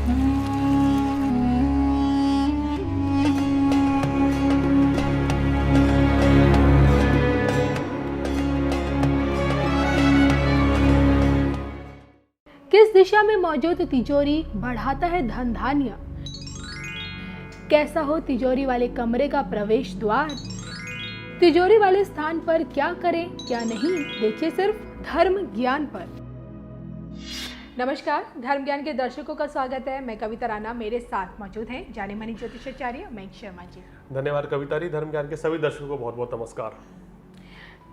किस दिशा में मौजूद तिजोरी बढ़ाता है धन धान्य? कैसा हो तिजोरी वाले कमरे का प्रवेश द्वार? तिजोरी वाले स्थान पर क्या करें क्या नहीं, देखिए सिर्फ धर्म ज्ञान पर। नमस्कार, धर्म ज्ञान के दर्शकों का स्वागत है। मैं कविता राणा, मेरे साथ मौजूद हैं जाने मानी ज्योतिषाचार्य मयंक शर्मा जी। धन्यवाद कविता जी। धर्म ज्ञान के सभी दर्शकों को बहुत बहुत नमस्कार।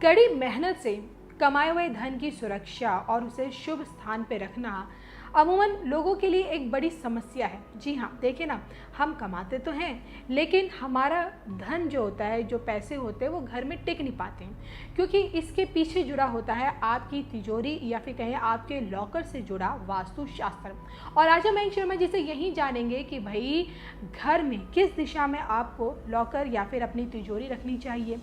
कड़ी मेहनत से कमाए हुए धन की सुरक्षा और उसे शुभ स्थान पर रखना अमूमन लोगों के लिए एक बड़ी समस्या है। जी हाँ, देखिए ना, हम कमाते तो हैं लेकिन हमारा धन जो होता है, जो पैसे होते हैं, वो घर में टिक नहीं पाते हैं, क्योंकि इसके पीछे जुड़ा होता है आपकी तिजोरी या फिर कहें आपके लॉकर से जुड़ा वास्तुशास्त्र। और आज हम मयंक शर्मा जी से यही जानेंगे कि भाई घर में किस दिशा में आपको लॉकर या फिर अपनी तिजोरी रखनी चाहिए,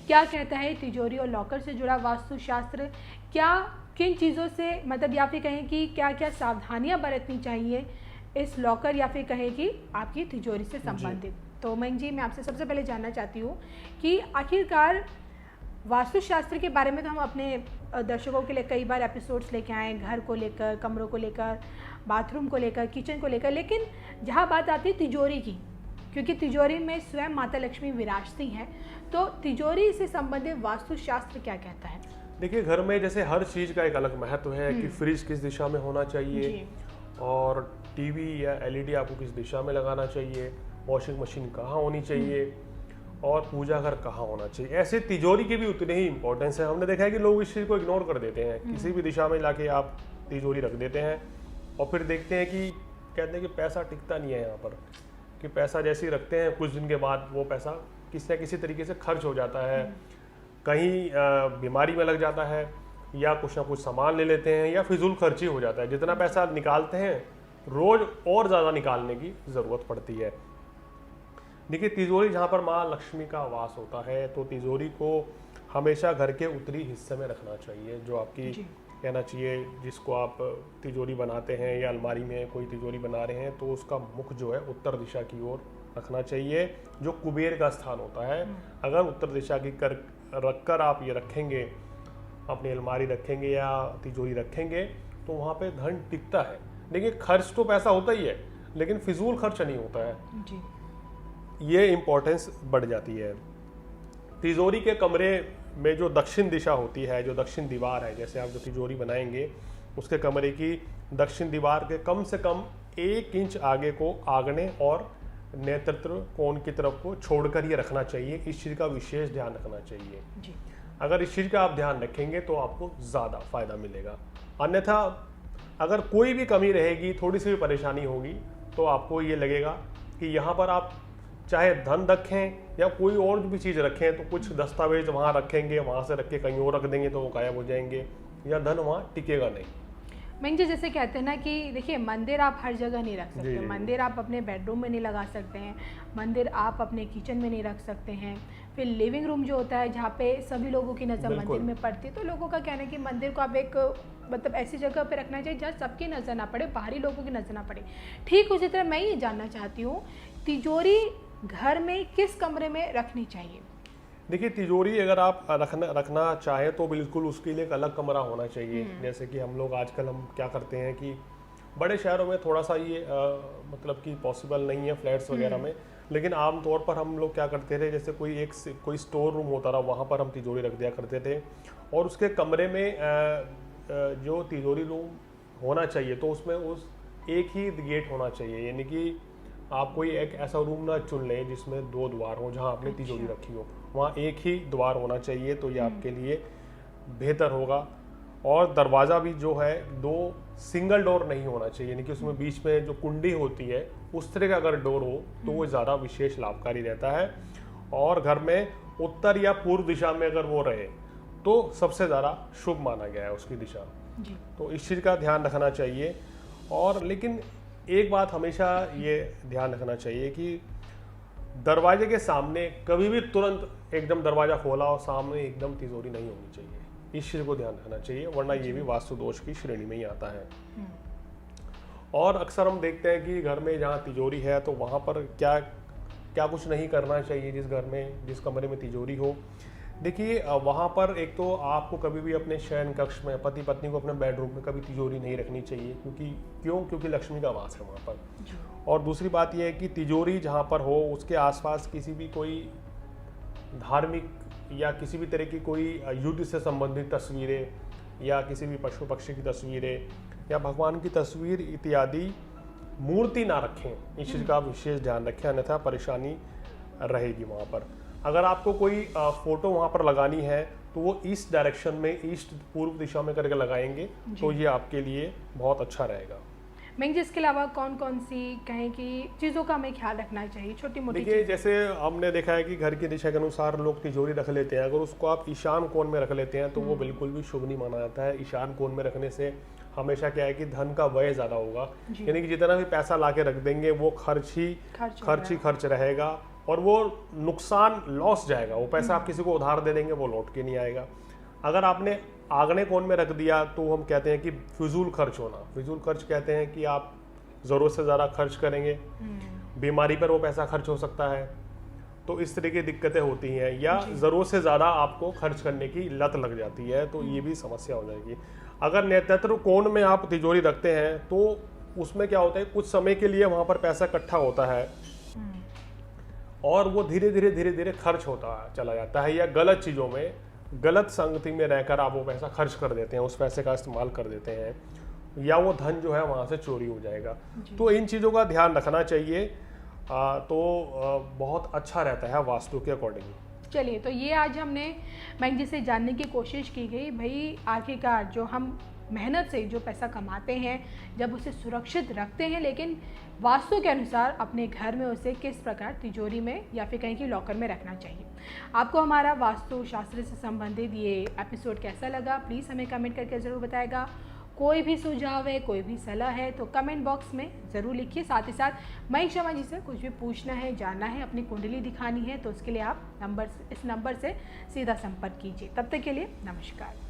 क्या कहता है तिजोरी और लॉकर से जुड़ा वास्तुशास्त्र, क्या किन चीज़ों से मतलब या फिर कहें कि क्या क्या सावधानियां बरतनी चाहिए इस लॉकर या फिर कहें कि आपकी तिजोरी से संबंधित। तो मयंक जी, मैं आपसे सबसे पहले जानना चाहती हूँ कि आखिरकार वास्तुशास्त्र के बारे में तो हम अपने दर्शकों के लिए कई बार एपिसोड्स लेके आए, घर को लेकर, कमरों को लेकर, बाथरूम को लेकर, किचन को लेकर, लेकिन जहाँ बात आती है तिजोरी की, क्योंकि तिजोरी में स्वयं माता लक्ष्मी विराजती हैं, तो तिजोरी से संबंधित वास्तुशास्त्र क्या कहता है? देखिए, घर में जैसे हर चीज़ का एक अलग महत्व है कि फ्रिज किस दिशा में होना चाहिए और टीवी या एलईडी आपको किस दिशा में लगाना चाहिए, वॉशिंग मशीन कहाँ होनी चाहिए और पूजा घर कहाँ होना चाहिए। ऐसे तिजोरी की भी उतनी ही इम्पोर्टेंस है। हमने देखा है कि लोग इस चीज़ को इग्नोर कर देते हैं, किसी भी दिशा में लाके आप तिजोरी रख देते हैं और फिर देखते हैं कि कहते हैं कि पैसा टिकता नहीं है यहाँ पर, कि पैसा जैसे ही रखते हैं कुछ दिन के बाद वो पैसा किसी न किसी तरीके से खर्च हो जाता है, कहीं बीमारी में लग जाता है या कुछ ना कुछ सामान ले लेते हैं या फिजूल खर्ची हो जाता है। जितना पैसा निकालते हैं रोज और ज़्यादा निकालने की ज़रूरत पड़ती है। देखिए, तिजोरी जहाँ पर माँ लक्ष्मी का वास होता है तो तिजोरी को हमेशा घर के उत्तरी हिस्से में रखना चाहिए। जो आपकी कहना चाहिए, जिसको आप तिजोरी बनाते हैं या अलमारी में कोई तिजोरी बना रहे हैं तो उसका मुख जो है उत्तर दिशा की ओर रखना चाहिए, जो कुबेर का स्थान होता है। अगर उत्तर दिशा की रखकर आप ये रखेंगे, अपनी अलमारी रखेंगे या तिजोरी रखेंगे तो वहाँ पे धन टिकता है। देखिए, खर्च तो पैसा होता ही है लेकिन फिजूल खर्च नहीं होता है जी। ये इम्पोर्टेंस बढ़ जाती है। तिजोरी के कमरे में जो दक्षिण दिशा होती है, जो दक्षिण दीवार है, जैसे आप जो तिजोरी बनाएंगे उसके कमरे की दक्षिण दीवार के कम से कम 1 इंच आगे को आग्नेय और नेतृत्व कोण की तरफ को छोड़कर ये रखना चाहिए। इस चीज़ का विशेष ध्यान रखना चाहिए जी। अगर इस चीज़ का आप ध्यान रखेंगे तो आपको ज़्यादा फायदा मिलेगा। अन्यथा अगर कोई भी कमी रहेगी, थोड़ी सी भी परेशानी होगी तो आपको ये लगेगा कि यहाँ पर आप चाहे धन रखें या कोई और भी चीज़ रखें तो कुछ दस्तावेज वहाँ रखेंगे, वहाँ से रख के कहीं और रख देंगे तो वो गायब हो जाएंगे या धन वहाँ टिकेगा नहीं। मयंक जी, जैसे कहते हैं ना कि देखिए, मंदिर आप हर जगह नहीं रख सकते। मंदिर आप अपने बेडरूम में नहीं लगा सकते हैं, मंदिर आप अपने किचन में नहीं रख सकते हैं, फिर लिविंग रूम जो होता है जहाँ पे सभी लोगों की नज़र मंदिर में पड़ती है, तो लोगों का कहना है कि मंदिर को आप एक मतलब ऐसी जगह पे रखना चाहिए जहाँ सबकी नज़र ना पड़े, बाहरी लोगों की नज़र ना पड़े। ठीक उसी तरह मैं ये जानना चाहती हूँ, तिजोरी घर में किस कमरे में रखनी चाहिए? देखिए, तिजोरी अगर आप रखना चाहें तो बिल्कुल उसके लिए एक अलग कमरा होना चाहिए। जैसे कि हम लोग आजकल हम क्या करते हैं कि बड़े शहरों में थोड़ा सा ये मतलब कि पॉसिबल नहीं है फ्लैट्स वगैरह में, लेकिन आम तौर पर हम लोग क्या करते थे, जैसे कोई स्टोर रूम होता रहा, वहाँ पर हम तिजोरी रख दिया करते थे और उसके कमरे में जो तिजोरी रूम होना चाहिए तो उसमें उस एक ही गेट होना चाहिए। यानी कि आप कोई एक ऐसा रूम ना चुन लें जिसमें 2 द्वार हो, जहाँ आपने तिजोरी रखी हो, वहाँ एक ही द्वार होना चाहिए तो ये आपके लिए बेहतर होगा। और दरवाज़ा भी जो है 2 सिंगल डोर नहीं होना चाहिए, यानी कि उसमें बीच में जो कुंडी होती है उस तरह का अगर डोर हो तो वो ज़्यादा विशेष लाभकारी रहता है। और घर में उत्तर या पूर्व दिशा में अगर वो रहे तो सबसे ज़्यादा शुभ माना गया है उसकी दिशा जी। तो इस चीज़ का ध्यान रखना चाहिए। और लेकिन एक बात हमेशा ये ध्यान रखना चाहिए कि दरवाजे के सामने कभी भी तुरंत एकदम दरवाज़ा खोला और सामने एकदम तिजोरी नहीं होनी चाहिए। इस चीज़ को ध्यान रखना चाहिए, वरना ये भी वास्तु दोष की श्रेणी में ही आता है। और अक्सर हम देखते हैं कि घर में जहाँ तिजोरी है तो वहाँ पर क्या क्या कुछ नहीं करना चाहिए। जिस कमरे में तिजोरी हो, देखिए वहाँ पर एक तो आपको कभी भी अपने शयन कक्ष में पति पत्नी को अपने बेडरूम में कभी तिजोरी नहीं रखनी चाहिए, क्योंकि लक्ष्मी का वास है वहाँ पर। और दूसरी बात यह है कि तिजोरी जहाँ पर हो उसके आसपास किसी भी कोई धार्मिक या किसी भी तरह की कोई युद्ध से संबंधित तस्वीरें या किसी भी पशु पक्षी की तस्वीरें या भगवान की तस्वीर इत्यादि मूर्ति ना रखें। इस चीज़ का विशेष ध्यान रखें, अन्यथा परेशानी रहेगी वहाँ पर। अगर आपको कोई फोटो वहाँ पर लगानी है तो वो ईस्ट डायरेक्शन में, ईस्ट पूर्व दिशा में करके लगाएंगे तो ये आपके लिए बहुत अच्छा रहेगा। मैम जी, इसके अलावा कौन कौन सी कहें कि चीज़ों का हमें ख्याल रखना चाहिए, छोटी मोटी? देखिए, जैसे हमने देखा है कि घर की दिशा के अनुसार लोग तिजोरी रख लेते हैं। अगर उसको आप ईशान कोण में रख लेते हैं तो वो बिल्कुल भी शुभ नहीं माना जाता है। ईशान कोण में रखने से हमेशा क्या है कि धन का व्यय ज़्यादा होगा, यानी कि जितना भी पैसा ला के रख देंगे वो खर्च रहेगा और वो नुकसान, लॉस जाएगा। वो पैसा आप किसी को उधार दे देंगे, वो लौट के नहीं आएगा। अगर आपने आग्नेय कोण में रख दिया तो हम कहते हैं कि फिजूल खर्च होना। फिजूल खर्च कहते हैं कि आप ज़रूरत से ज़्यादा खर्च करेंगे, बीमारी पर वो पैसा खर्च हो सकता है, तो इस तरह की दिक्कतें होती हैं। या ज़रूरत से ज़्यादा आपको खर्च करने की लत लग जाती है, तो ये भी समस्या हो जाएगी। अगर नेतृत्व कोण में आप तिजोरी रखते हैं तो उसमें क्या होता है, कुछ समय के लिए वहाँ पर पैसा इकट्ठा होता है और वो धीरे धीरे खर्च होता चला जाता है, या गलत चीज़ों में, गलत संगति में रहकर आप वो पैसा खर्च कर देते हैं, उस पैसे का इस्तेमाल कर देते हैं, या वो धन जो है वहाँ से चोरी हो जाएगा। तो इन चीज़ों का ध्यान रखना चाहिए, बहुत अच्छा रहता है वास्तु के अकॉर्डिंग। चलिए, तो ये आज हमने मैम जी से जानने की कोशिश की गई, भाई आखिरकार जो हम मेहनत से जो पैसा कमाते हैं, जब उसे सुरक्षित रखते हैं, लेकिन वास्तु के अनुसार अपने घर में उसे किस प्रकार तिजोरी में या फिर कहीं की लॉकर में रखना चाहिए। आपको हमारा वास्तु शास्त्र से संबंधित ये एपिसोड कैसा लगा, प्लीज़ हमें कमेंट करके ज़रूर बताएगा। कोई भी सुझाव है, कोई भी सलाह है तो कमेंट बॉक्स में ज़रूर लिखिए। साथ ही साथ मई शर्मा जी से कुछ भी पूछना है, जानना है, अपनी कुंडली दिखानी है तो उसके लिए आप इस नंबर से सीधा संपर्क कीजिए। तब तक के लिए नमस्कार।